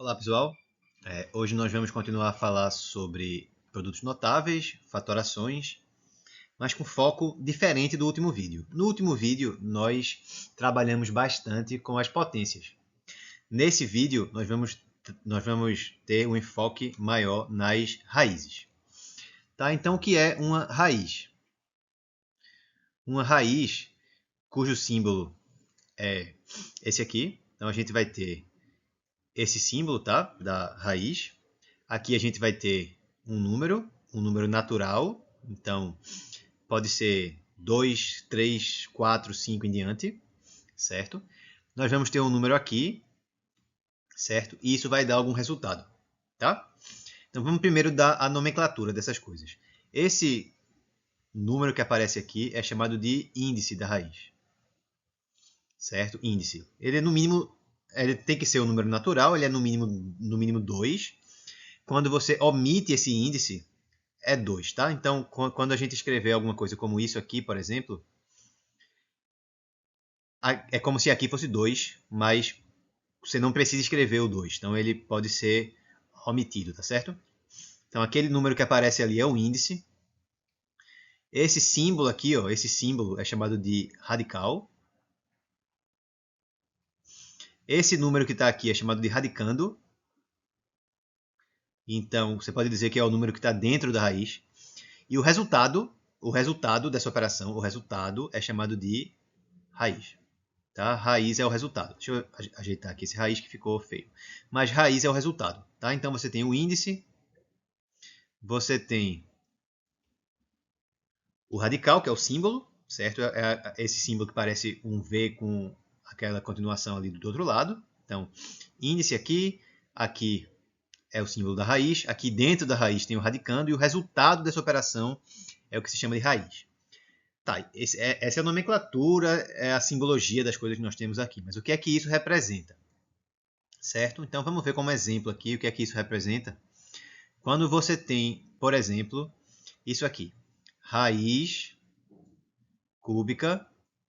Olá pessoal, hoje nós vamos continuar a falar sobre produtos notáveis, fatorações, mas com foco diferente do último vídeo. No último vídeo nós trabalhamos bastante com as potências. Nesse vídeo nós vamos ter um enfoque maior nas raízes. Tá? Então o que é uma raiz? Uma raiz cujo símbolo é esse aqui. Então a gente vai ter esse símbolo, tá? Da raiz. Aqui a gente vai ter um número natural. Então, pode ser 2, 3, 4, 5 em diante, certo? Nós vamos ter um número aqui, certo? E isso vai dar algum resultado, tá? Então, vamos primeiro dar a nomenclatura dessas coisas. Esse número que aparece aqui é chamado de índice da raiz, certo? Índice. Ele, no mínimo, ele tem que ser um número natural, ele é no mínimo 2. Quando você omite esse índice, é 2, tá? Então, quando a gente escrever alguma coisa como isso aqui, por exemplo, é como se aqui fosse 2, mas você não precisa escrever o 2. Então, ele pode ser omitido, tá certo? Então, aquele número que aparece ali é o índice. Esse símbolo aqui, ó, esse símbolo é chamado de radical. Esse número que está aqui é chamado de radicando. Então, você pode dizer que é o número que está dentro da raiz. E o resultado dessa operação, o resultado é chamado de raiz. Tá? Raiz é o resultado. Deixa eu ajeitar aqui esse raiz que ficou feio. Mas raiz é o resultado. Tá? Então você tem o índice, você tem o radical, que é o símbolo, certo? É esse símbolo que parece um V com aquela continuação ali do outro lado. Então, índice aqui, aqui é o símbolo da raiz, aqui dentro da raiz tem o radicando, e o resultado dessa operação é o que se chama de raiz. Tá, essa é a nomenclatura, é a simbologia das coisas que nós temos aqui. Mas o que é que isso representa? Certo? Então vamos ver como exemplo aqui o que é que isso representa. Quando você tem, por exemplo, isso aqui, raiz cúbica.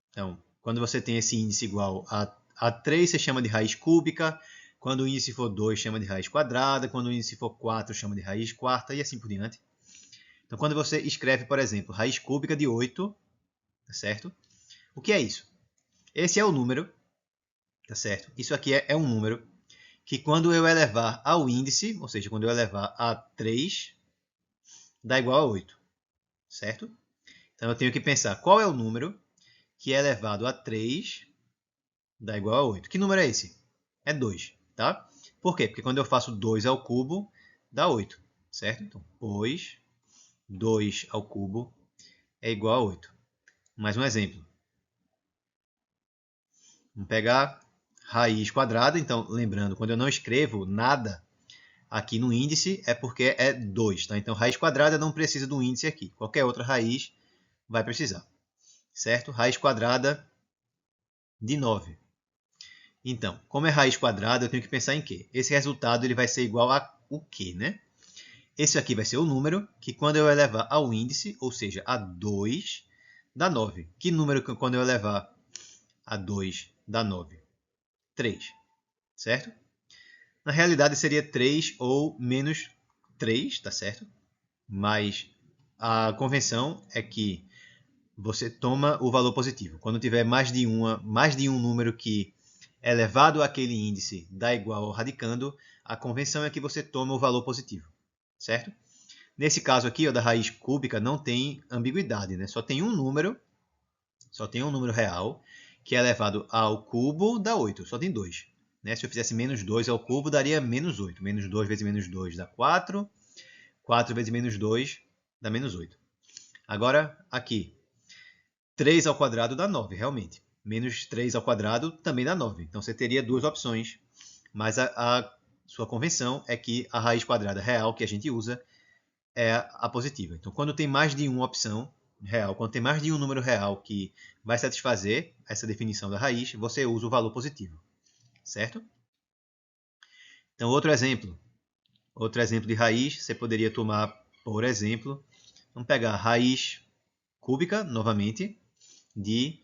Então, quando você tem esse índice igual a 3, você chama de raiz cúbica. Quando o índice for 2, chama de raiz quadrada. Quando o índice for 4, chama de raiz quarta e assim por diante. Então, quando você escreve, por exemplo, raiz cúbica de 8, tá certo? O que é isso? Esse é o número, tá certo? Isso aqui é um número que quando eu elevar ao índice, ou seja, quando eu elevar a 3, dá igual a 8, certo? Então eu tenho que pensar qual é o número que é elevado a 3 dá igual a 8. Que número é esse? É 2, tá? Por quê? Porque quando eu faço 2 ao cubo, dá 8, certo? Então, pois 2 ao cubo é igual a 8. Mais um exemplo. Vamos pegar raiz quadrada. Então, lembrando, quando eu não escrevo nada aqui no índice, é porque é 2. Tá? Então, raiz quadrada não precisa do índice aqui. Qualquer outra raiz vai precisar. Certo? Raiz quadrada de 9. Então, como é raiz quadrada, eu tenho que pensar em quê? Esse resultado ele vai ser igual a o quê, né? Esse aqui vai ser o número que quando eu elevar ao índice, ou seja, a 2, dá 9. Que número que quando eu elevar a 2 dá 9? 3, certo? Na realidade seria 3 ou menos 3, tá certo? Mas a convenção é que você toma o valor positivo. Quando tiver mais de um número que elevado àquele índice dá igual ao radicando, a convenção é que você toma o valor positivo, certo? Nesse caso aqui, ó, da raiz cúbica, não tem ambiguidade, né? Só tem um número real, que é elevado ao cubo, dá 8, só tem 2. Né? Se eu fizesse menos 2 ao cubo, daria menos 8. Menos 2 vezes menos 2 dá 4. 4 vezes menos 2 dá menos 8. Agora, aqui, 3 ao quadrado dá 9, realmente. Menos 3 ao quadrado também dá 9. Então, você teria duas opções. Mas a sua convenção é que a raiz quadrada real que a gente usa é a positiva. Então, quando tem mais de uma opção real, quando tem mais de um número real que vai satisfazer essa definição da raiz, você usa o valor positivo. Certo? Então, outro exemplo de raiz, você poderia tomar, por exemplo, vamos pegar a raiz cúbica, novamente, de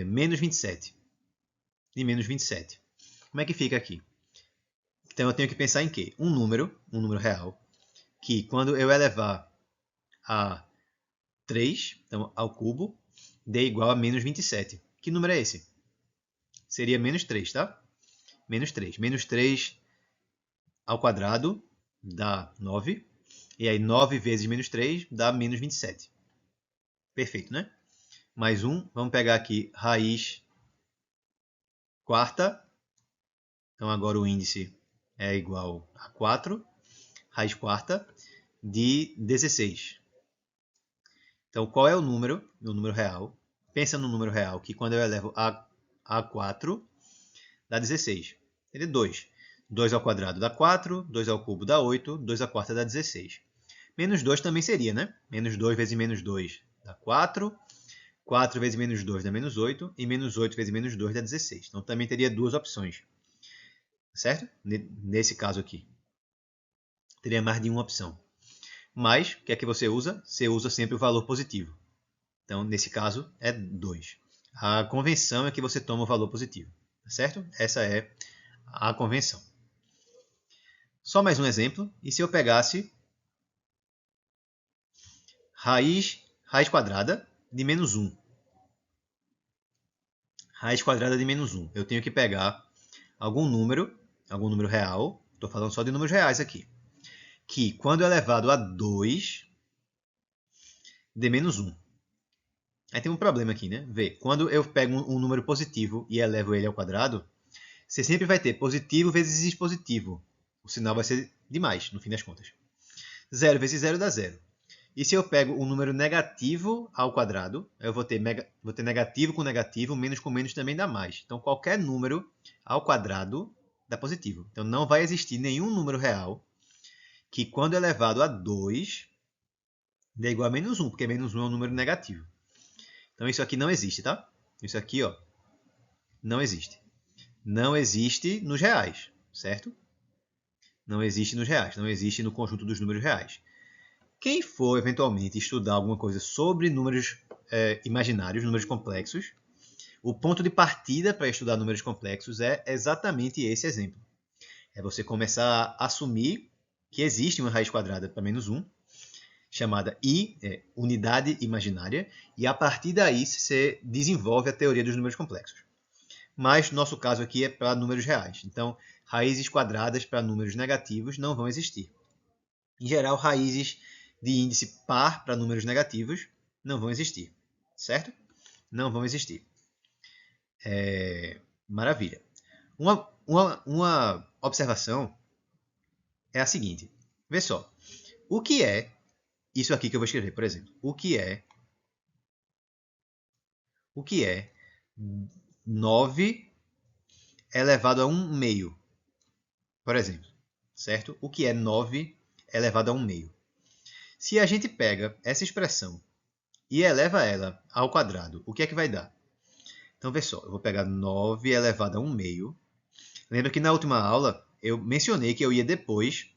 menos 27. De menos 27. Como é que fica aqui? Então eu tenho que pensar em quê? Um número real, que quando eu elevar a 3, então ao cubo, dê igual a menos 27. Que número é esse? Seria menos 3, tá? Menos 3. Menos 3 ao quadrado dá 9. E aí 9 vezes menos 3 dá menos 27. Perfeito, né? Mais um. Vamos pegar aqui raiz quarta. Então agora o índice é igual a 4. Raiz quarta de 16. Então qual é o número real? Pensa no número real, que quando eu elevo a 4, dá 16. Ele é 2. 2 ao quadrado dá 4, 2 ao cubo dá 8, 2 à quarta dá 16. Menos 2 também seria, né? Menos 2 vezes menos 2 dá 4. 4 vezes menos 2 dá menos 8. E menos 8 vezes menos 2 dá 16. Então também teria duas opções. Certo? Nesse caso aqui. Teria mais de uma opção. Mas, o que é que você usa? Você usa sempre o valor positivo. Então, nesse caso, é 2. A convenção é que você toma o valor positivo. Certo? Essa é a convenção. Só mais um exemplo. E se eu pegasse raiz quadrada de menos 1? Raiz quadrada de menos 1. Eu tenho que pegar algum número real. Estou falando só de números reais aqui. Que, quando elevado a 2, dê menos 1. Aí tem um problema aqui, né? Vê, quando eu pego um número positivo e elevo ele ao quadrado, você sempre vai ter positivo vezes positivo. O sinal vai ser demais, no fim das contas. 0 vezes 0 dá 0. E se eu pego um número negativo ao quadrado, eu vou ter negativo com negativo, menos com menos também dá mais. Então, qualquer número ao quadrado dá positivo. Então, não vai existir nenhum número real que, quando elevado a 2, dê igual a menos 1, porque menos 1 é um número negativo. Então, isso aqui não existe, tá? Isso aqui, ó, não existe. Não existe nos reais, certo? Não existe nos reais, não existe no conjunto dos números reais. Quem for, eventualmente, estudar alguma coisa sobre números imaginários, números complexos, o ponto de partida para estudar números complexos é exatamente esse exemplo. É você começar a assumir que existe uma raiz quadrada para menos 1, chamada I, unidade imaginária, e a partir daí você desenvolve a teoria dos números complexos. Mas nosso caso aqui é para números reais. Então, raízes quadradas para números negativos não vão existir. Em geral, raízes de índice par para números negativos não vão existir. Certo? Não vão existir. Maravilha. Uma observação é a seguinte. Vê só. O que é isso aqui que eu vou escrever, por exemplo? O que é 9 elevado a 1 meio? Por exemplo. Certo? O que é 9 elevado a 1 meio? Se a gente pega essa expressão e eleva ela ao quadrado, o que é que vai dar? Então, vê só, eu vou pegar 9 elevado a 1 meio. Lembra que na última aula eu mencionei que eu ia depois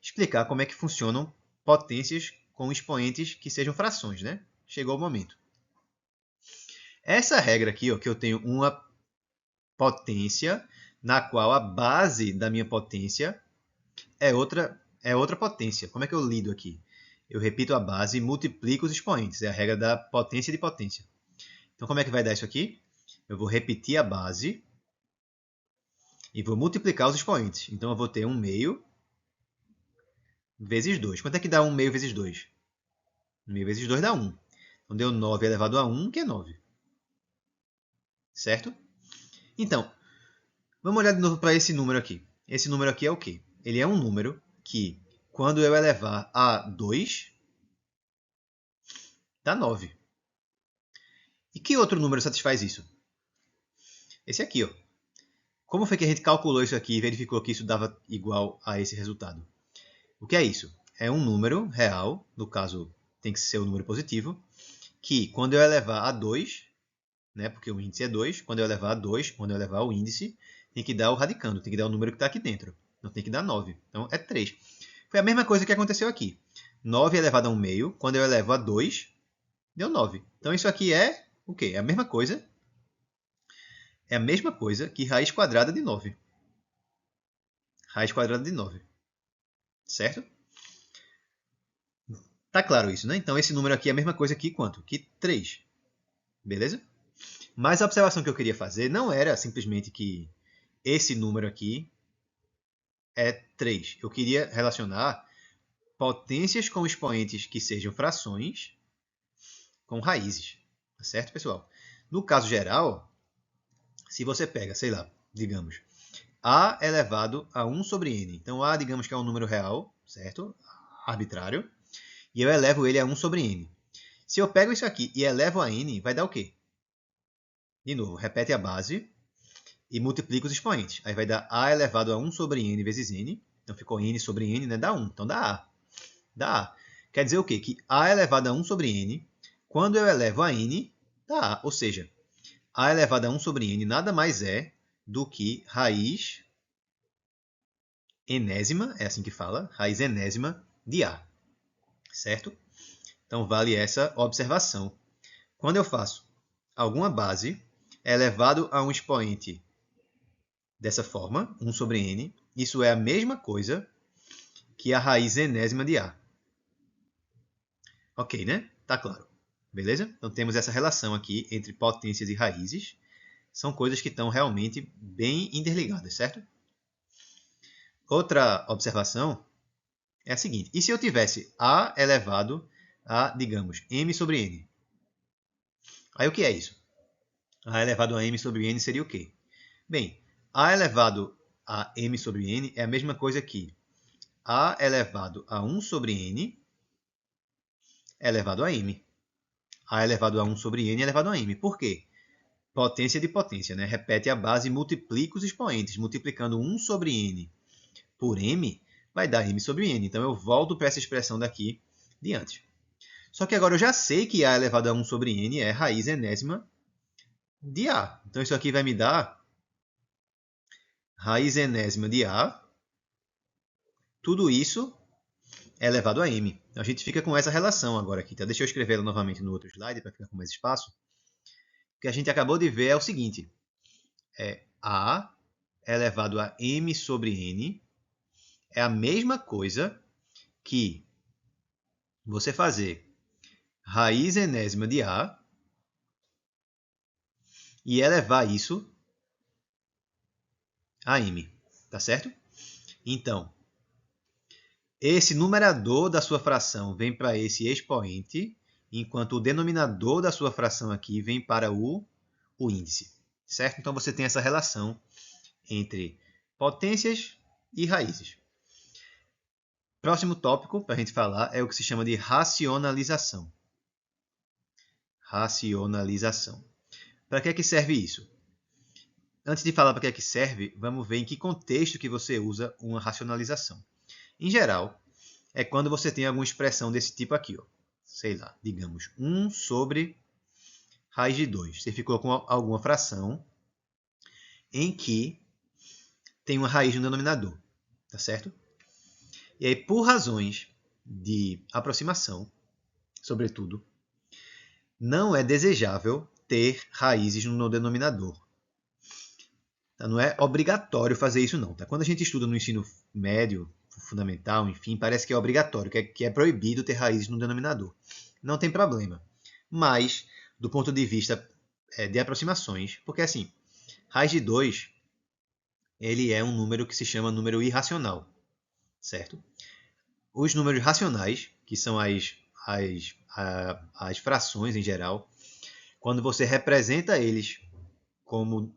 explicar como é que funcionam potências com expoentes que sejam frações, né? Chegou o momento. Essa regra aqui, ó, que eu tenho uma potência na qual a base da minha potência é outra potência. Como é que eu lido aqui? Eu repito a base e multiplico os expoentes. É a regra da potência de potência. Então, como é que vai dar isso aqui? Eu vou repetir a base e vou multiplicar os expoentes. Então, eu vou ter 1 meio vezes 2. Quanto é que dá 1 meio vezes 2? 1 meio vezes 2 dá 1. Então, deu 9 elevado a 1, que é 9. Certo? Então, vamos olhar de novo para esse número aqui. Esse número aqui é o quê? Ele é um número que, quando eu elevar a 2, dá 9. E que outro número satisfaz isso? Esse aqui, ó. Como foi que a gente calculou isso aqui e verificou que isso dava igual a esse resultado? O que é isso? É um número real, no caso tem que ser um número positivo, que quando eu elevar a 2, né, porque o índice é 2, quando eu elevar a 2, quando eu elevar o índice, tem que dar o radicando, tem que dar o número que está aqui dentro. Não tem que dar 9. Então é 3. Foi a mesma coisa que aconteceu aqui. 9 elevado a 1 meio, quando eu elevo a 2, deu 9. Então isso aqui é o quê? É a mesma coisa. É a mesma coisa que raiz quadrada de 9. Raiz quadrada de 9. Certo? Tá claro isso, né? Então esse número aqui é a mesma coisa que quanto? Que 3. Beleza? Mas a observação que eu queria fazer não era simplesmente que esse número aqui é 3. Eu queria relacionar potências com expoentes que sejam frações com raízes. Tá certo, pessoal? No caso geral, se você pega, sei lá, digamos, a elevado a 1 sobre n. Então, a, digamos que é um número real, certo? Arbitrário. E eu elevo ele a 1 sobre n. Se eu pego isso aqui e elevo a n, vai dar o quê? De novo, repete a base e multiplica os expoentes. Aí vai dar a elevado a 1 sobre n vezes n. Então, ficou n sobre n, né? Dá 1. Então, dá a. Dá a. Quer dizer o quê? Que a elevado a 1 sobre n, quando eu elevo a n, dá a. Ou seja, a elevado a 1 sobre n nada mais é do que raiz enésima, é assim que fala, raiz enésima de a. Certo? Então, vale essa observação. Quando eu faço alguma base elevado a um expoente dessa forma, 1 sobre n, isso é a mesma coisa que a raiz enésima de a. Ok, né? Tá claro. Beleza? Então, temos essa relação aqui entre potências e raízes. São coisas que estão realmente bem interligadas, certo? Outra observação é a seguinte. E se eu tivesse a elevado a, digamos, m sobre n? Aí o que é isso? A elevado a m sobre n seria o quê? Bem, a elevado a m sobre n é a mesma coisa que a elevado a 1 sobre n elevado a m. A elevado a 1 sobre n elevado a m. Por quê? Potência de potência, né? Repete a base e multiplica os expoentes. Multiplicando 1 sobre n por m, vai dar m sobre n. Então, eu volto para essa expressão daqui de antes. Só que agora eu já sei que a elevado a 1 sobre n é raiz enésima de a. Então, isso aqui vai me dar raiz enésima de a. Tudo isso é elevado a m. Então, a gente fica com essa relação agora aqui. Tá? Deixa eu escrever ela novamente no outro slide para ficar com mais espaço. O que a gente acabou de ver é o seguinte. A elevado a m sobre n é a mesma coisa que você fazer raiz enésima de a e elevar isso a m, tá certo? Então, esse numerador da sua fração vem para esse expoente, enquanto o denominador da sua fração aqui vem para o índice, certo? Então, você tem essa relação entre potências e raízes. Próximo tópico para a gente falar é o que se chama de racionalização. Racionalização. Para que serve isso? Antes de falar para que serve, vamos ver em que contexto que você usa uma racionalização. Em geral, é quando você tem alguma expressão desse tipo aqui. Ó. Sei lá, digamos, 1 sobre raiz de 2. Você ficou com alguma fração em que tem uma raiz no denominador. Tá certo? E aí, por razões de aproximação, sobretudo, não é desejável ter raízes no denominador. Tá? Não é obrigatório fazer isso, não. Tá? Quando a gente estuda no ensino médio, fundamental, enfim, parece que é obrigatório, que é proibido ter raízes no denominador. Não tem problema. Mas, do ponto de vista de aproximações, porque assim, raiz de 2, ele é um número que se chama número irracional, certo? Os números racionais, que são as frações em geral, quando você representa eles como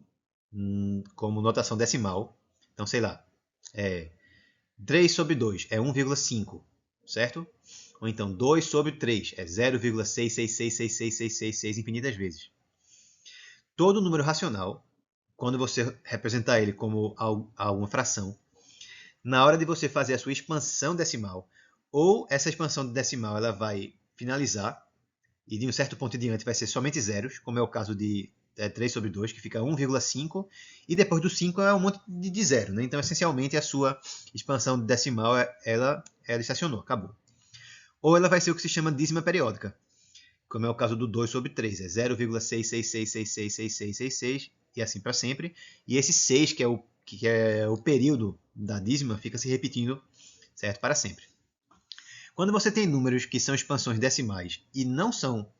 notação decimal, então, sei lá, 3 sobre 2 é 1,5, certo? Ou então 2 sobre 3 é 0,6666666 infinitas vezes. Todo número racional, quando você representar ele como alguma fração, na hora de você fazer a sua expansão decimal, ou essa expansão decimal ela vai finalizar, e de um certo ponto em diante vai ser somente zeros, como é o caso de 3 sobre 2, que fica 1,5, e depois do 5 é um monte de zero. Né? Então, essencialmente, a sua expansão decimal ela estacionou, acabou. Ou ela vai ser o que se chama dízima periódica, como é o caso do 2 sobre 3, é 0,666666666, e assim para sempre. E esse 6, que que é o período da dízima, fica se repetindo, certo? Para sempre. Quando você tem números que são expansões decimais e não são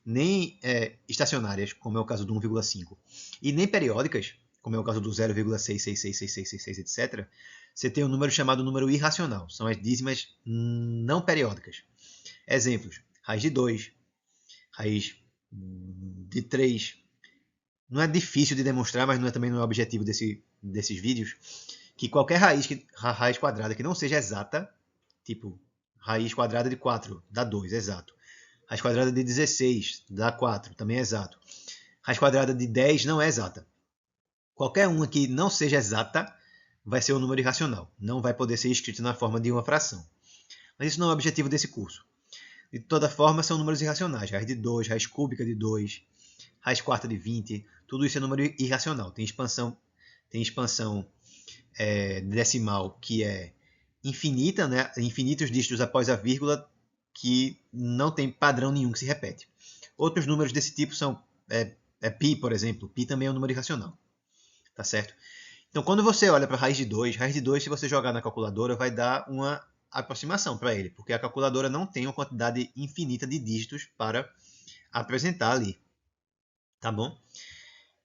nem estacionárias, como é o caso do 1,5, e nem periódicas, como é o caso do 0,6666666, etc., você tem um número chamado número irracional. São as dízimas não periódicas. Exemplos: raiz de 2, raiz de 3. Não é difícil de demonstrar, mas também não é objetivo desses vídeos, que qualquer raiz quadrada que não seja exata, tipo raiz quadrada de 4 dá 2, exato. Raiz quadrada de 16 dá 4, também é exato. Raiz quadrada de 10 não é exata. Qualquer uma que não seja exata vai ser um número irracional. Não vai poder ser escrito na forma de uma fração. Mas isso não é o objetivo desse curso. De toda forma, são números irracionais. Raiz de 2, raiz cúbica de 2, raiz quarta de 20. Tudo isso é número irracional. Tem expansão decimal que é infinita, né? Infinitos dígitos após a vírgula, que não tem padrão nenhum que se repete. Outros números desse tipo são π, por exemplo. Π também é um número irracional. Tá certo? Então, quando você olha para raiz de 2, se você jogar na calculadora, vai dar uma aproximação para ele, porque a calculadora não tem uma quantidade infinita de dígitos para apresentar ali. Tá bom?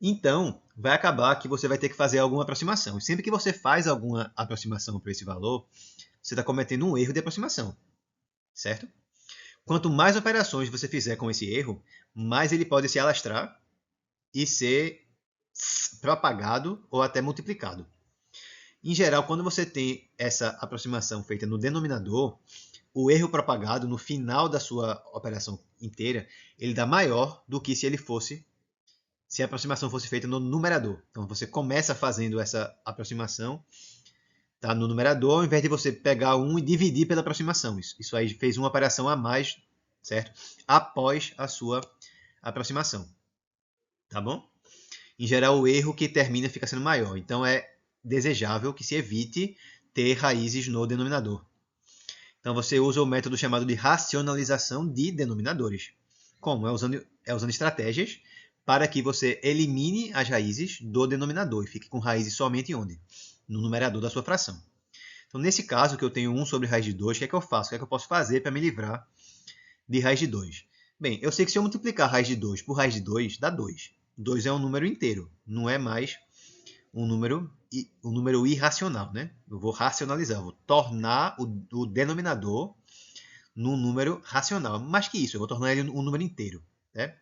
Então, vai acabar que você vai ter que fazer alguma aproximação. E sempre que você faz alguma aproximação para esse valor, você está cometendo um erro de aproximação. Certo? Quanto mais operações você fizer com esse erro, mais ele pode se alastrar e ser propagado ou até multiplicado. Em geral, quando você tem essa aproximação feita no denominador, o erro propagado no final da sua operação inteira, ele dá maior do que se a aproximação fosse feita no numerador. Então, você começa fazendo essa aproximação no numerador, ao invés de você pegar 1 e dividir pela aproximação. Isso aí fez uma operação a mais, certo? Após a sua aproximação. Tá bom? Em geral, o erro que termina fica sendo maior. Então, é desejável que se evite ter raízes no denominador. Então, você usa o método chamado de racionalização de denominadores. Como? É usando estratégias para que você elimine as raízes do denominador e fique com raízes somente onde? No numerador da sua fração. Então, nesse caso, que eu tenho 1 sobre raiz de 2, o que é que eu faço? O que é que eu posso fazer para me livrar de raiz de 2? Bem, eu sei que se eu multiplicar raiz de 2 por raiz de 2, dá 2. 2 é um número inteiro, não é mais um número irracional, né? Eu vou racionalizar, eu vou tornar o denominador num número racional. Mais que isso, eu vou tornar ele um número inteiro, né?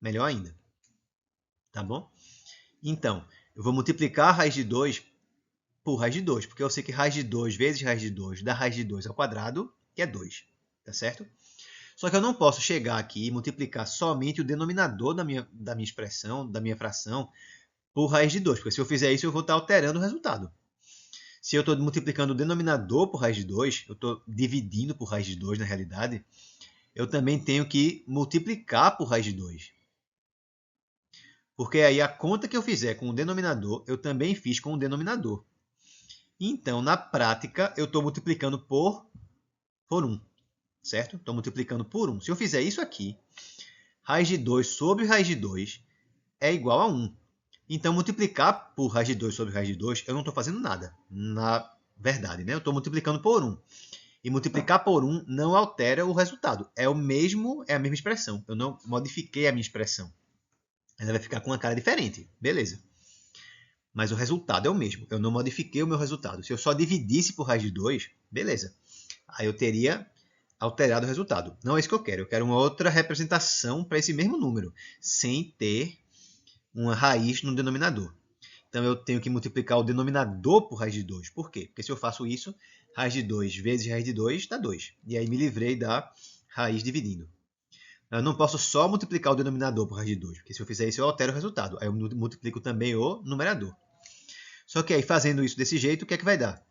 Melhor ainda. Tá bom? Então, eu vou multiplicar a raiz de 2 por raiz de 2, porque eu sei que raiz de 2 vezes raiz de 2 dá raiz de 2 ao quadrado, que é 2. Tá certo? Só que eu não posso chegar aqui e multiplicar somente o denominador da minha expressão, da minha fração, por raiz de 2, porque se eu fizer isso, eu vou estar alterando o resultado. Se eu estou multiplicando o denominador por raiz de 2, eu estou dividindo por raiz de 2 na realidade, eu também tenho que multiplicar por raiz de 2. Porque aí a conta que eu fizer com o denominador, eu também fiz com o denominador. Então, na prática, eu estou multiplicando por 1. Certo? Estou multiplicando por 1. Se eu fizer isso aqui, raiz de 2 sobre raiz de 2 é igual a 1. Então, multiplicar por raiz de 2 sobre raiz de 2, eu não estou fazendo nada, na verdade. Né? Eu estou multiplicando por 1. E multiplicar por 1 não altera o resultado. É a mesma expressão. Eu não modifiquei a minha expressão. Ela vai ficar com uma cara diferente. Beleza. Mas o resultado é o mesmo. Eu não modifiquei o meu resultado. Se eu só dividisse por raiz de 2, beleza. Aí eu teria alterado o resultado. Não é isso que eu quero. Eu quero uma outra representação para esse mesmo número, sem ter uma raiz no denominador. Então, eu tenho que multiplicar o denominador por raiz de 2. Por quê? Porque se eu faço isso, raiz de 2 vezes raiz de 2 dá 2. E aí me livrei da raiz dividindo. Eu não posso só multiplicar o denominador por raiz de 2, porque se eu fizer isso, eu altero o resultado. Aí eu multiplico também o numerador. Só que aí, fazendo isso desse jeito, o que é que vai dar?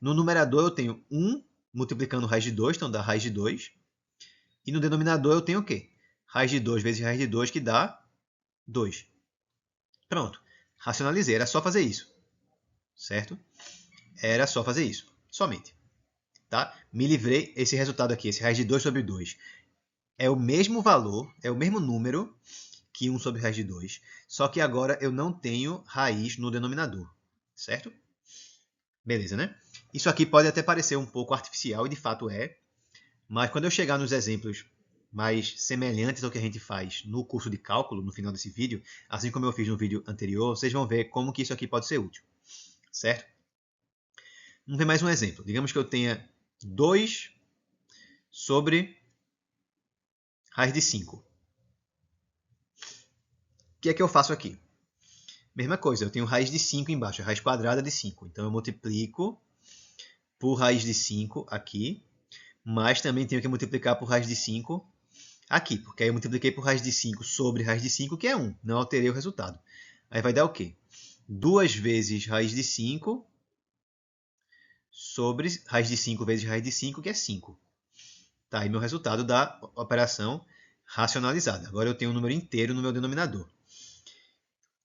No numerador, eu tenho 1 multiplicando raiz de 2, então dá raiz de 2. E no denominador, eu tenho o quê? Raiz de 2 vezes raiz de 2, que dá 2. Pronto. Racionalizei. Era só fazer isso. Certo? Era só fazer isso. Somente. Tá? Me livrei. Esse resultado aqui, esse raiz de 2 sobre 2, é o mesmo valor, é o mesmo número que 1 sobre raiz de 2. Só que agora eu não tenho raiz no denominador. certo? Beleza, né? Isso aqui pode até parecer um pouco artificial, e de fato é, mas quando eu chegar nos exemplos mais semelhantes ao que a gente faz no curso de cálculo, no final desse vídeo, assim como eu fiz no vídeo anterior, vocês vão ver como que isso aqui pode ser útil, certo? Vamos ver mais um exemplo. Digamos que eu tenha 2 sobre raiz de 5. O que é que eu faço aqui? Mesma coisa, eu tenho raiz de 5 embaixo, a raiz quadrada de 5. Então eu multiplico por raiz de 5 aqui, mas também tenho que multiplicar por raiz de 5 aqui, porque aí eu multipliquei por raiz de 5 sobre raiz de 5, que é 1. Não alterei o resultado. Aí vai dar o quê? 2 vezes raiz de 5 sobre raiz de 5 vezes raiz de 5, que é 5. Tá aí meu resultado da operação racionalizada. Agora eu tenho um número inteiro no meu denominador.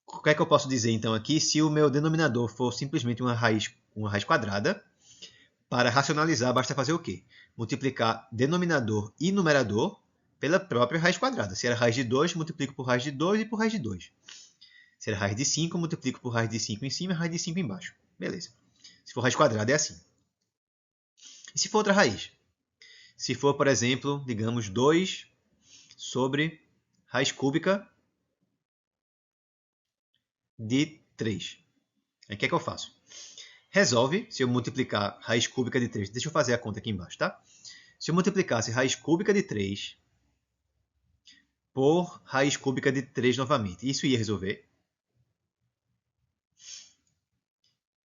O que é que eu posso dizer então aqui? Se o meu denominador for simplesmente uma raiz quadrada, para racionalizar basta fazer o quê? Multiplicar denominador e numerador pela própria raiz quadrada. Se era raiz de 2, multiplico por raiz de 2 e por raiz de 2. Se era raiz de 5, multiplico por raiz de 5 em cima e raiz de 5 embaixo. Beleza. Se for raiz quadrada é assim. E se for outra raiz? Se for, por exemplo, digamos 2 sobre raiz cúbica de 3. Aí o que é que eu faço? Resolve, se eu multiplicar raiz cúbica de 3, deixa eu fazer a conta aqui embaixo, tá? Se eu multiplicasse raiz cúbica de 3 por raiz cúbica de 3 novamente, isso ia resolver.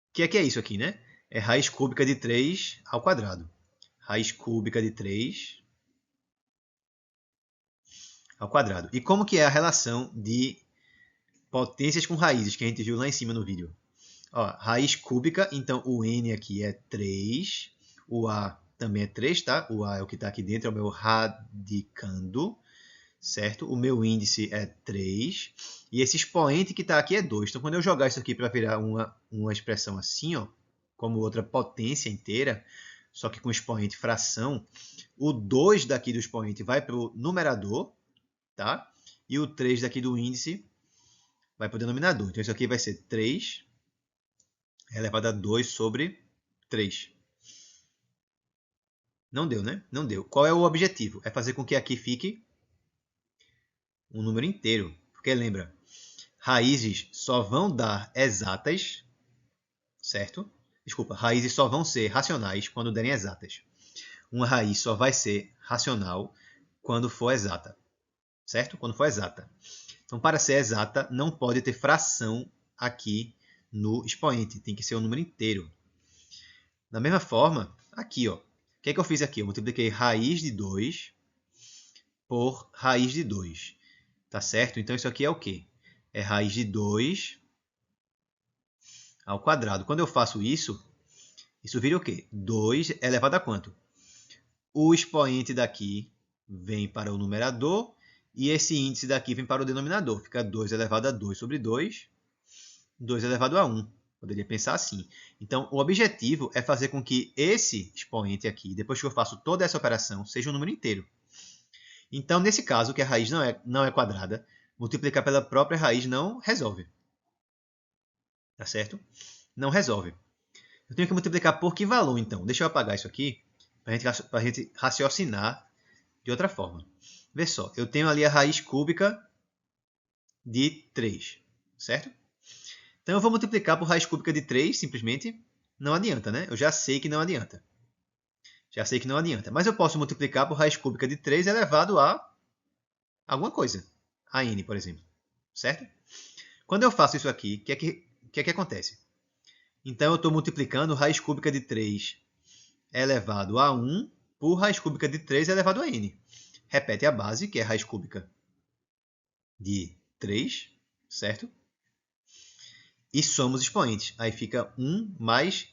O que é isso aqui, né? É raiz cúbica de 3 ao quadrado. Raiz cúbica de 3 ao quadrado. E como que é a relação de potências com raízes que a gente viu lá em cima no vídeo? Ó, raiz cúbica, então o n aqui é 3, o a também é 3, tá? O a é o que está aqui dentro, é o meu radicando, certo? O meu índice é 3, e esse expoente que está aqui é 2. Então, quando eu jogar isso aqui para virar uma expressão assim, ó, como outra potência inteira, só que com expoente fração, o 2 daqui do expoente vai para o numerador, tá? E o 3 daqui do índice vai para o denominador. Então, isso aqui vai ser 3 elevado a 2 sobre 3. Não deu, né? Não deu. Qual é o objetivo? É fazer com que aqui fique um número inteiro. Porque lembra, raízes só vão dar exatas, certo? Desculpa, raízes só vão ser racionais quando derem exatas. Uma raiz só vai ser racional quando for exata, certo? Quando for exata. Então, para ser exata, não pode ter fração aqui no expoente. Tem que ser um número inteiro. Da mesma forma, aqui, ó. O que é que eu fiz aqui? Eu multipliquei raiz de 2 por raiz de 2. Tá certo? Então, isso aqui é o quê? É raiz de 2 ao quadrado. Quando eu faço isso, isso vira o quê? 2 elevado a quanto? O expoente daqui vem para o numerador e esse índice daqui vem para o denominador. Fica 2 elevado a 2 sobre 2, 2 elevado a 1. Poderia pensar assim. Então, o objetivo é fazer com que esse expoente aqui, depois que eu faço toda essa operação, seja um número inteiro. Então, nesse caso, que a raiz não é quadrada, multiplicar pela própria raiz não resolve. Tá certo? Não resolve. Eu tenho que multiplicar por que valor, então? Deixa eu apagar isso aqui para a gente raciocinar de outra forma. Vê só, eu tenho ali a raiz cúbica de 3, certo? Então, eu vou multiplicar por raiz cúbica de 3, simplesmente. Não adianta, né? Eu já sei que não adianta. Já sei que não adianta. Mas eu posso multiplicar por raiz cúbica de 3 elevado a alguma coisa. A n, por exemplo. Certo? Quando eu faço isso aqui, o que é que acontece? Então, eu estou multiplicando raiz cúbica de 3 elevado a 1 por raiz cúbica de 3 elevado a n. Repete a base, que é raiz cúbica de 3, certo? E somos expoentes. Aí fica 1 mais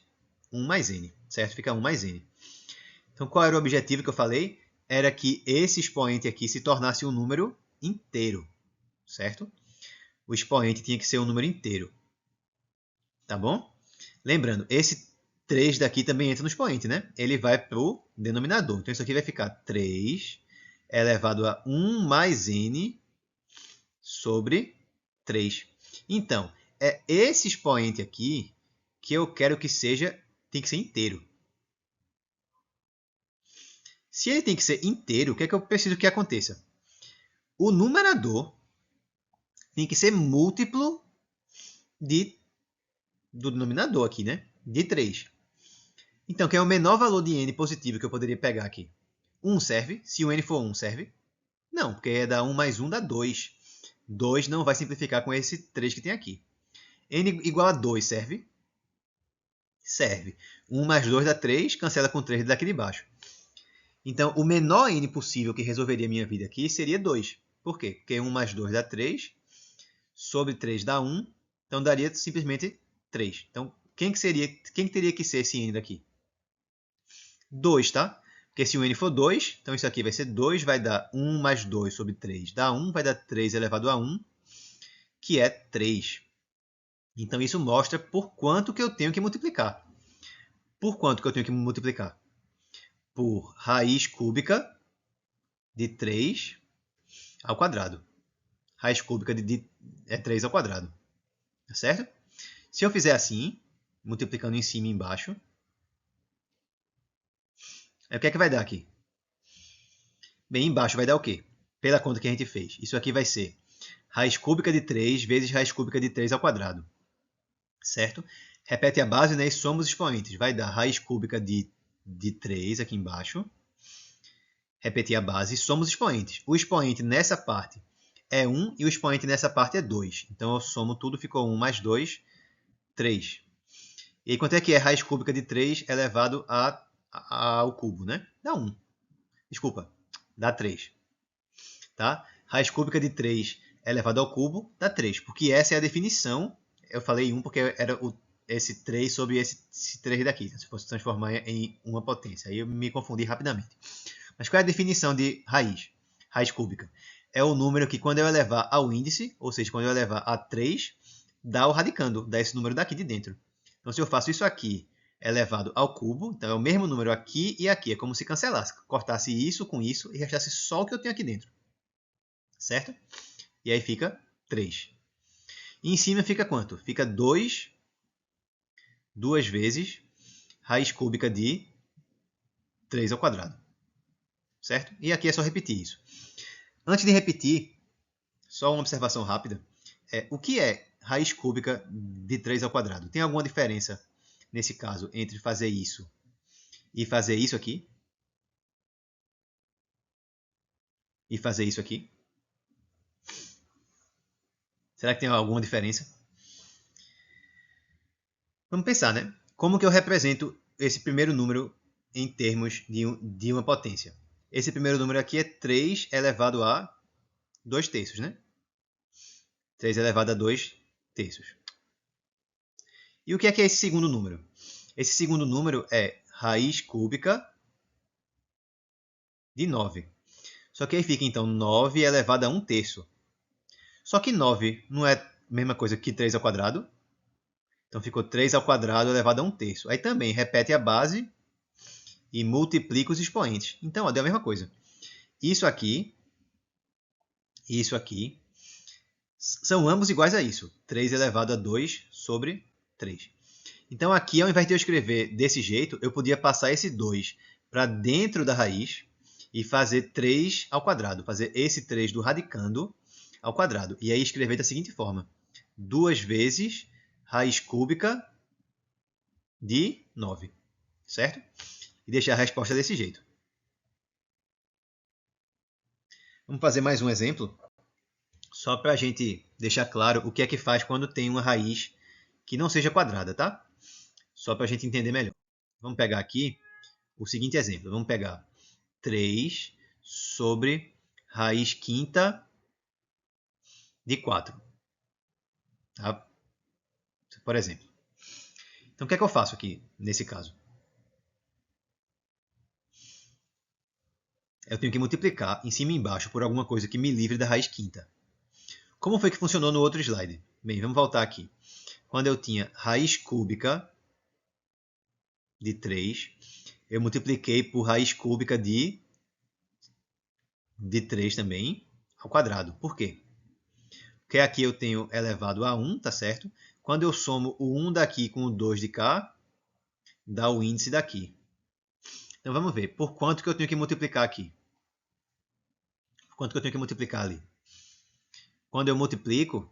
n, certo? Fica 1 mais n. Então, qual era o objetivo que eu falei? Era que esse expoente aqui se tornasse um número inteiro, certo? O expoente tinha que ser um número inteiro. Tá bom? Lembrando, esse 3 daqui também entra no expoente, né? Ele vai para o denominador. Então, isso aqui vai ficar 3 elevado a 1 mais n sobre 3. Então, é esse expoente aqui que eu quero que seja, tem que ser inteiro. Se ele tem que ser inteiro, o que é que eu preciso que aconteça? O numerador tem que ser múltiplo do denominador aqui, né? De 3. Então, que é o menor valor de n positivo que eu poderia pegar aqui? 1 serve? Se o n for 1, serve? Não, porque é da 1 mais 1 dá 2. 2 não vai simplificar com esse 3 que tem aqui. N igual a 2 serve? Serve. 1 mais 2 dá 3, cancela com 3 daqui de baixo. Então, o menor n possível que resolveria a minha vida aqui seria 2. Por quê? Porque 1 mais 2 dá 3, sobre 3 dá 1, então daria simplesmente 3. Então, quem teria que ser esse n daqui? 2, tá? Porque se o n for 2, então isso aqui vai ser 2, vai dar 1 mais 2 sobre 3 dá 1, vai dar 3 elevado a 1, que é 3. Então, isso mostra por quanto que eu tenho que multiplicar. Por quanto que eu tenho que multiplicar? Por raiz cúbica de 3 ao quadrado. Raiz cúbica é 3 ao quadrado. Tá certo? Se eu fizer assim, multiplicando em cima e embaixo, o que é que vai dar aqui? Bem, embaixo vai dar o quê? Pela conta que a gente fez. Isso aqui vai ser raiz cúbica de 3 vezes raiz cúbica de 3 ao quadrado. Certo? Repete a base, né? E soma os expoentes. Vai dar raiz cúbica de 3 aqui embaixo. Repetir a base e soma os expoentes. O expoente nessa parte é 1 e o expoente nessa parte é 2. Então, eu somo tudo, ficou 1 mais 2, 3. E aí, quanto é que é raiz cúbica de 3 elevado ao cubo, né? Dá 1. Desculpa, dá 3. Tá? Raiz cúbica de 3 elevado ao cubo dá 3, porque essa é a definição. Eu falei 1 porque era esse 3 sobre esse 3 daqui, se fosse transformar em uma potência. Aí eu me confundi rapidamente. Mas qual é a definição de raiz? Raiz cúbica. É o número que, quando eu elevar ao índice, ou seja, quando eu elevar a 3, dá o radicando, dá esse número daqui de dentro. Então, se eu faço isso aqui elevado ao cubo, então é o mesmo número aqui e aqui. É como se cancelasse, cortasse isso com isso e restasse só o que eu tenho aqui dentro. Certo? E aí fica 3. E em cima fica quanto? Fica 2 vezes raiz cúbica de 3 ao quadrado. Certo? E aqui é só repetir isso. Antes de repetir, só uma observação rápida. O que é raiz cúbica de 3 ao quadrado? Tem alguma diferença, nesse caso, entre fazer isso e fazer isso aqui? E fazer isso aqui? Será que tem alguma diferença? Vamos pensar, né? Como que eu represento esse primeiro número em termos de uma potência? Esse primeiro número aqui é 3 elevado a 2 terços, né? 3 elevado a 2 terços. E o que é esse segundo número? Esse segundo número é raiz cúbica de 9. Só que aí fica, então, 9 elevado a 1 terço. Só que 9 não é a mesma coisa que 3 ao quadrado. Então, ficou 3 ao quadrado elevado a 1 terço. Aí também repete a base e multiplica os expoentes. Então, ó, deu a mesma coisa. Isso aqui e isso aqui são ambos iguais a isso. 3 elevado a 2 sobre 3. Então, aqui, ao invés de eu escrever desse jeito, eu podia passar esse 2 para dentro da raiz e fazer 3 ao quadrado. Fazer esse 3 do radicando ao quadrado. E aí escrever da seguinte forma. 2 vezes raiz cúbica de 9. Certo? E deixar a resposta desse jeito. Vamos fazer mais um exemplo. Só para a gente deixar claro o que é que faz quando tem uma raiz que não seja quadrada, tá? Só para a gente entender melhor. Vamos pegar aqui o seguinte exemplo. Vamos pegar 3 sobre raiz quinta de 4. Tá? Por exemplo. Então, o que é que eu faço aqui, nesse caso? Eu tenho que multiplicar em cima e embaixo por alguma coisa que me livre da raiz quinta. Como foi que funcionou no outro slide? Bem, vamos voltar aqui. Quando eu tinha raiz cúbica de 3, eu multipliquei por raiz cúbica de 3 também, ao quadrado. Por quê? Porque aqui eu tenho elevado a 1, tá certo? quando eu somo o 1 daqui com o 2 de cá, dá o índice daqui. Então vamos ver, por quanto que eu tenho que multiplicar aqui? Por quanto que eu tenho que multiplicar ali? Quando eu multiplico,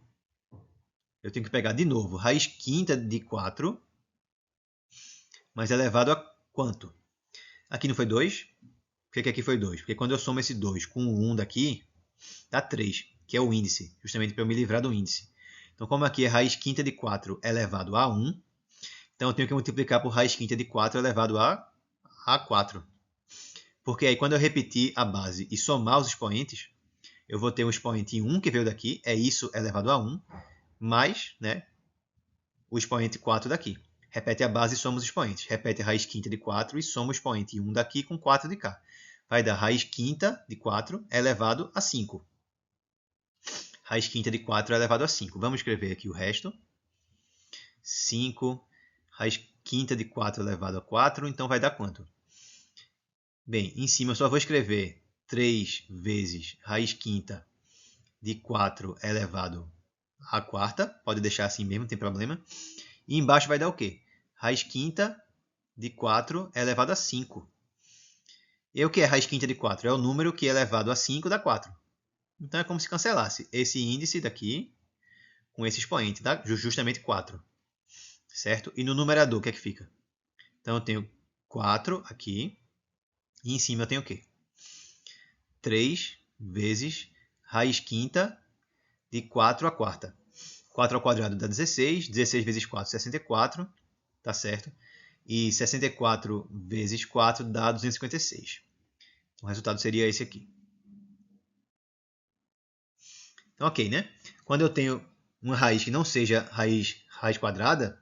eu tenho que pegar de novo raiz quinta de 4, mas elevado a quanto? Aqui não foi 2? Por que aqui foi 2? Porque quando eu somo esse 2 com o 1 daqui, dá 3, que é o índice, justamente para eu me livrar do índice. Então, como aqui é raiz quinta de 4 elevado a 1, então eu tenho que multiplicar por raiz quinta de 4 elevado a 4. Porque aí, quando eu repetir a base e somar os expoentes, eu vou ter um expoente 1 que veio daqui, é isso elevado a 1, mais o expoente 4 daqui. Repete a base e soma os expoentes. Repete a raiz quinta de 4 e soma o expoente 1 daqui com 4 de cá. Vai dar raiz quinta de 4 elevado a 5. Raiz quinta de 4 elevado a 5. Vamos escrever aqui o resto. 5, raiz quinta de 4 elevado a 4, então vai dar quanto? Bem, em cima eu só vou escrever 3 vezes raiz quinta de 4 elevado a quarta. Pode deixar assim mesmo, não tem problema. E embaixo vai dar o quê? Raiz quinta de 4 elevado a 5. E o que é raiz quinta de 4? É o número que elevado a 5 dá 4. Então é como se cancelasse esse índice daqui com esse expoente, dá justamente 4. Certo? E no numerador, o que é que fica? Então eu tenho 4 aqui. E em cima eu tenho o quê? 3 vezes raiz quinta de 4 a quarta. 4 ao quadrado dá 16. 16 vezes 4, 64. Tá certo? E 64 vezes 4 dá 256. O resultado seria esse aqui. Então, ok, né? Quando eu tenho uma raiz que não seja raiz quadrada,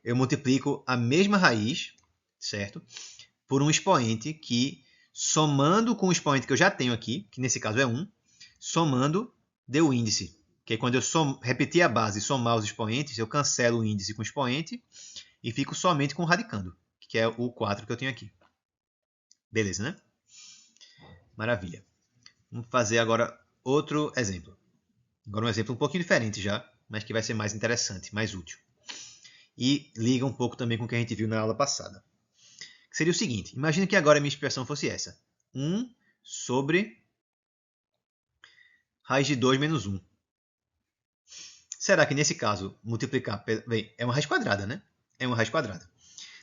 eu multiplico a mesma raiz, certo? Por um expoente que, somando com o expoente que eu já tenho aqui, que nesse caso é 1, somando, deu o índice. Que é quando eu repetir a base e somar os expoentes, eu cancelo o índice com o expoente e fico somente com o radicando, que é o 4 que eu tenho aqui. Beleza, né? Maravilha. Vamos fazer agora outro exemplo. Agora um exemplo um pouquinho diferente já, mas que vai ser mais interessante, mais útil. E liga um pouco também com o que a gente viu na aula passada. Que seria o seguinte, imagina que agora a minha expressão fosse essa. 1 sobre raiz de 2 menos 1. Será que nesse caso multiplicar... Bem, é uma raiz quadrada, né? É uma raiz quadrada.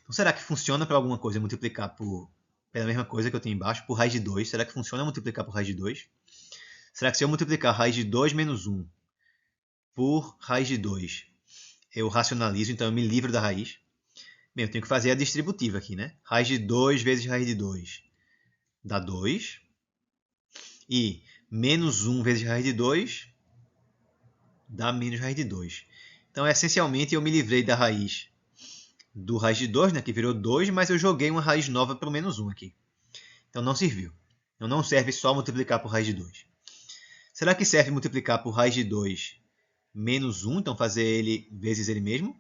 Então será que funciona para alguma coisa multiplicar pela mesma coisa que eu tenho embaixo, por raiz de 2? Será que funciona multiplicar por raiz de 2? Será que se eu multiplicar raiz de 2 menos 1 por raiz de 2, eu racionalizo, então eu me livro da raiz? Bem, eu tenho que fazer a distributiva aqui, né? Raiz de 2 vezes raiz de 2 dá 2. E menos 1 vezes raiz de 2 dá menos raiz de 2. Então, essencialmente, eu me livrei da raiz do raiz de 2, né, que virou 2, mas eu joguei uma raiz nova pelo menos 1 aqui. Então, não serviu. Então, não serve só multiplicar por raiz de 2. Será que serve multiplicar por raiz de 2 menos 1, então fazer ele vezes ele mesmo?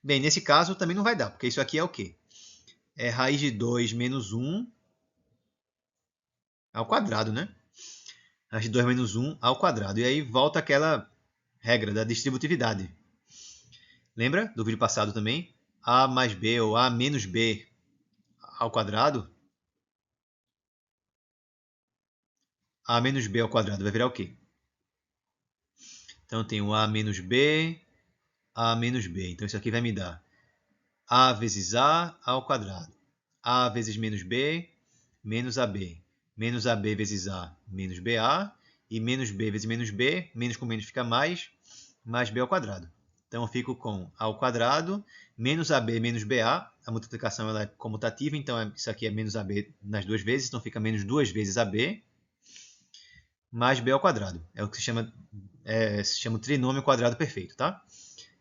Bem, nesse caso também não vai dar, porque isso aqui é o quê? É raiz de 2 menos 1 ao quadrado, né? Raiz de 2 menos 1 ao quadrado. E aí volta aquela regra da distributividade. Lembra do vídeo passado também? A mais B ou A menos B ao quadrado. A menos B ao quadrado vai virar o quê? Então eu tenho A menos B, A menos B. Então isso aqui vai me dar A vezes A ao quadrado. A vezes menos B, menos AB. Menos AB vezes A, menos BA. E menos B vezes menos B, menos com menos fica mais B ao quadrado. Então eu fico com A ao quadrado, menos AB menos BA. A multiplicação ela é comutativa, então isso aqui é menos AB nas duas vezes, então fica menos 2 vezes AB mais B ao quadrado. É o que se chama o trinômio quadrado perfeito, tá?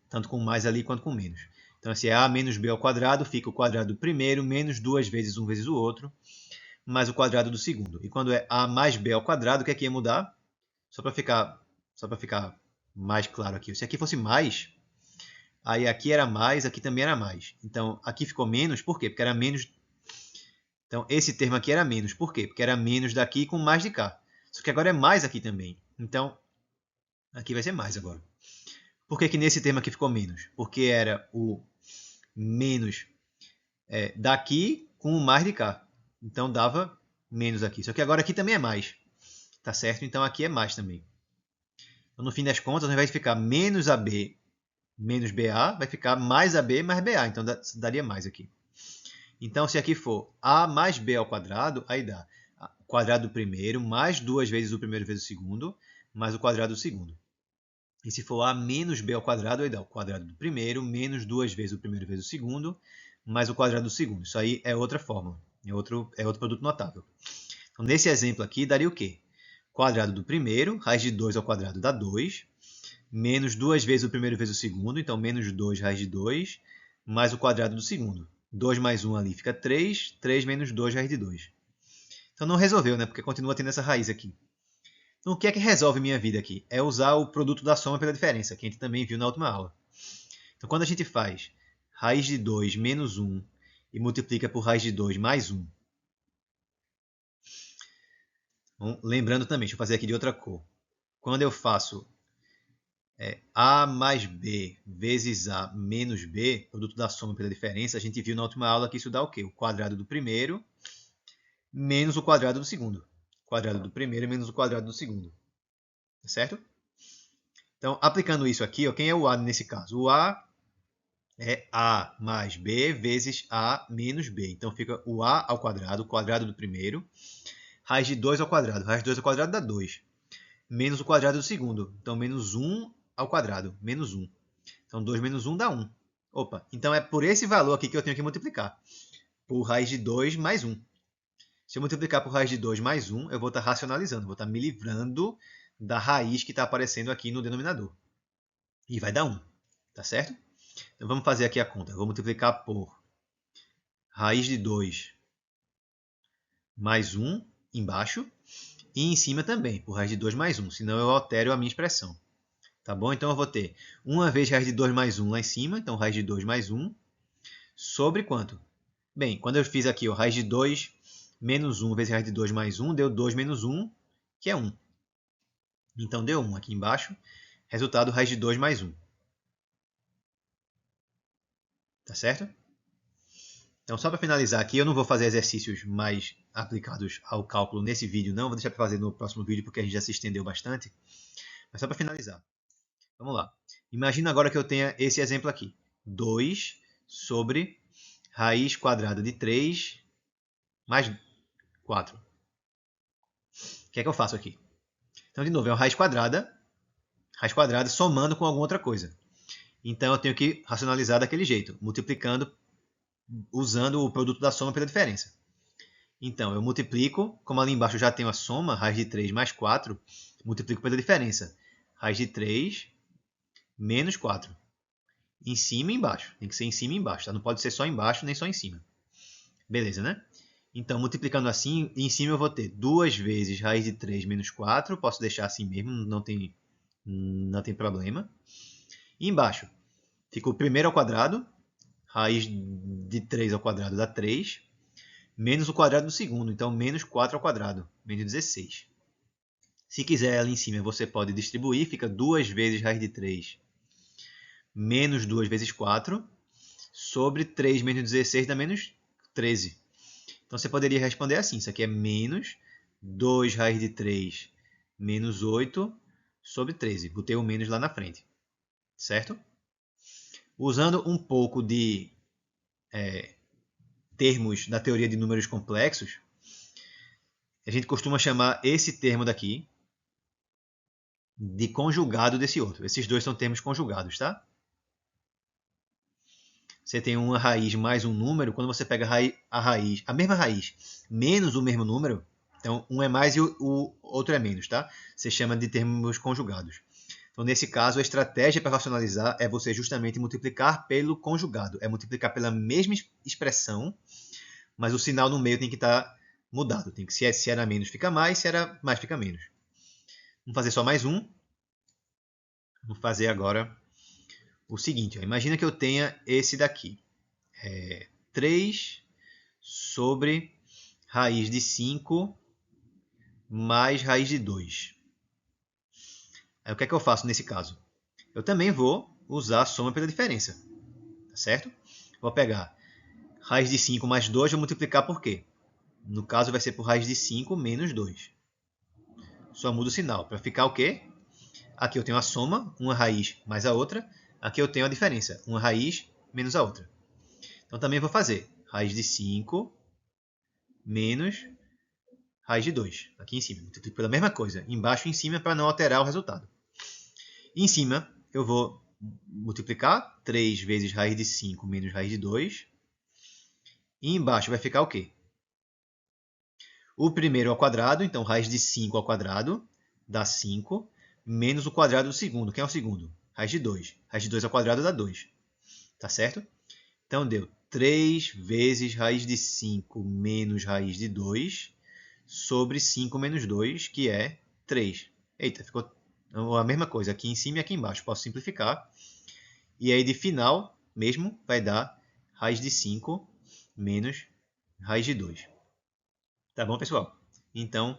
Tanto com mais ali quanto com menos. Então, se é A menos B ao quadrado, fica o quadrado do primeiro menos 2 vezes um vezes o outro, mais o quadrado do segundo. E quando é A mais B ao quadrado, o que é que ia mudar? Só para ficar mais claro aqui. Se aqui fosse mais, aí aqui era mais, aqui também era mais. Então, aqui ficou menos, por quê? Porque era menos. Então, esse termo aqui era menos. Por quê? Porque era menos daqui com mais de cá. Só que agora é mais aqui também. Então, aqui vai ser mais agora. Por que nesse termo aqui ficou menos? Porque era o menos daqui com o mais de cá. Então dava menos aqui. Só que agora aqui também é mais. Tá certo? Então aqui é mais também. Então, no fim das contas, ao invés de ficar menos AB menos BA, vai ficar mais AB mais BA. Então daria mais aqui. Então, se aqui for A mais B ao quadrado, aí dá o quadrado do primeiro mais 2 vezes o primeiro vezes o segundo, mais o quadrado do segundo. E se for A menos B ao quadrado, aí dá o quadrado do primeiro menos 2 vezes o primeiro vezes o segundo, mais o quadrado do segundo. Isso aí é outra fórmula, é outro produto notável. Então, nesse exemplo aqui, daria o quê? Quadrado do primeiro, raiz de 2 ao quadrado dá 2, menos 2 vezes o primeiro vezes o segundo, então menos 2 raiz de 2, mais o quadrado do segundo. 2 mais 1 ali fica 3, 3 menos 2 raiz de 2. Então não resolveu, né? Porque continua tendo essa raiz aqui. Então o que é que resolve minha vida aqui? É usar o produto da soma pela diferença, que a gente também viu na última aula. Então quando a gente faz raiz de 2 menos 1 e multiplica por raiz de 2 mais 1. Bom, lembrando também, deixa eu fazer aqui de outra cor. Quando eu faço A mais B vezes A menos B, produto da soma pela diferença, a gente viu na última aula que isso dá o quê? O quadrado do primeiro menos o quadrado do segundo. O quadrado do primeiro menos o quadrado do segundo. Tá certo? Então, aplicando isso aqui, ó, quem é o A nesse caso? O A é A mais B vezes A menos B. Então, fica o A ao quadrado, o quadrado do primeiro, raiz de 2 ao quadrado. Raiz de 2 ao quadrado dá 2. Menos o quadrado do segundo. Então, menos 1 ao quadrado. Menos 1. Então, 2 menos 1 dá 1. Opa, então é por esse valor aqui que eu tenho que multiplicar. Por raiz de 2 mais 1. Se eu multiplicar por raiz de 2 mais 1, eu vou estar racionalizando. Vou estar me livrando da raiz que está aparecendo aqui no denominador. E vai dar 1. Tá certo? Então, vamos fazer aqui a conta. Eu vou multiplicar por raiz de 2 mais 1 embaixo. E em cima também, por raiz de 2 mais 1. Senão eu altero a minha expressão. Tá bom? Então eu vou ter 1 vezes raiz de 2 mais 1 lá em cima. Então raiz de 2 mais 1 sobre quanto? Bem, quando eu fiz aqui, ó, raiz de 2 menos 1 vezes raiz de 2 mais 1, deu 2 menos 1, que é 1. Então deu 1 aqui embaixo. Resultado, raiz de 2 mais 1. Tá certo? Então, só para finalizar aqui, eu não vou fazer exercícios mais aplicados ao cálculo nesse vídeo, não. Vou deixar para fazer no próximo vídeo, porque a gente já se estendeu bastante. Mas só para finalizar. Vamos lá. Imagina agora que eu tenha esse exemplo aqui. 2 sobre raiz quadrada de 3 mais 4. O que é que eu faço aqui? Então, de novo, é uma raiz quadrada somando com alguma outra coisa. Então, eu tenho que racionalizar daquele jeito, multiplicando, usando o produto da soma pela diferença. Então, eu multiplico, como ali embaixo eu já tenho a soma, raiz de 3 mais 4, multiplico pela diferença. Raiz de 3 menos 4. Em cima e embaixo. Tem que ser em cima e embaixo, tá? Não pode ser só embaixo nem só em cima. Beleza, né? Então, multiplicando assim, em cima eu vou ter 2 vezes raiz de 3 menos 4. Posso deixar assim mesmo, não tem problema. E embaixo, fica o primeiro ao quadrado. Raiz de 3 ao quadrado dá 3. Menos o quadrado do segundo. Então, menos 4 ao quadrado. Menos 16. Se quiser ali em cima, você pode distribuir. Fica 2 vezes raiz de 3 menos 2 vezes 4. Sobre 3 menos 16 dá menos 13. Então, você poderia responder assim. Isso aqui é menos 2 raiz de 3 menos 8 sobre 13. Botei o menos lá na frente. Certo? Usando um pouco de termos da teoria de números complexos, a gente costuma chamar esse termo daqui de conjugado desse outro. Esses dois são termos conjugados, tá? Você tem uma raiz mais um número, quando você pega a mesma raiz, menos o mesmo número, então um é mais e o outro é menos, tá? Você chama de termos conjugados. Então, nesse caso, a estratégia para racionalizar é você justamente multiplicar pelo conjugado. É multiplicar pela mesma expressão, mas o sinal no meio tem que estar mudado. Tem que, se era menos, fica mais, se era mais, fica menos. Vamos fazer só mais um. Vamos fazer agora o seguinte. Ó. Imagina que eu tenha esse daqui. 3 sobre raiz de 5 mais raiz de 2. Aí, o que é que eu faço nesse caso? eu também vou usar a soma pela diferença. Tá certo? Vou pegar raiz de 5 mais 2, vou multiplicar por quê? No caso, vai ser por raiz de 5 menos 2. Só muda o sinal. Para ficar o quê? Aqui eu tenho a soma, uma raiz mais a outra. Aqui eu tenho a diferença, uma raiz menos a outra. Então também vou fazer raiz de 5 menos raiz de 2. Aqui em cima. Multiplico pela mesma coisa. Embaixo e em cima para não alterar o resultado. E em cima eu vou multiplicar 3 vezes raiz de 5 menos raiz de 2. E embaixo vai ficar o quê? O primeiro ao quadrado, então raiz de 5 ao quadrado dá 5, menos o quadrado do segundo. Quem é o segundo? Raiz de 2. Raiz de 2 ao quadrado dá 2. Tá certo? Então deu 3 vezes raiz de 5 menos raiz de 2 sobre 5 menos 2, que é 3. Eita, ficou a mesma coisa aqui em cima e aqui embaixo. Posso simplificar. E aí de final mesmo vai dar raiz de 5 menos raiz de 2. Tá bom, pessoal? Então,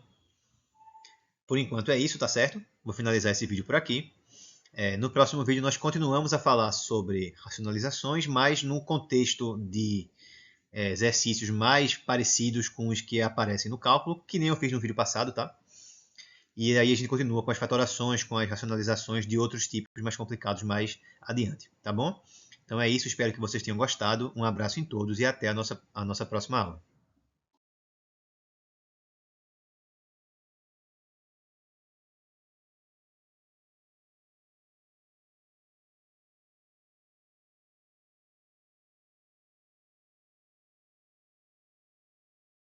por enquanto é isso, tá certo? Vou finalizar esse vídeo por aqui. No próximo vídeo nós continuamos a falar sobre racionalizações, mas no contexto de exercícios mais parecidos com os que aparecem no cálculo, que nem eu fiz no vídeo passado, tá? E aí a gente continua com as fatorações, com as racionalizações de outros tipos mais complicados mais adiante, tá bom? Então é isso, espero que vocês tenham gostado. Um abraço em todos e até a nossa próxima aula.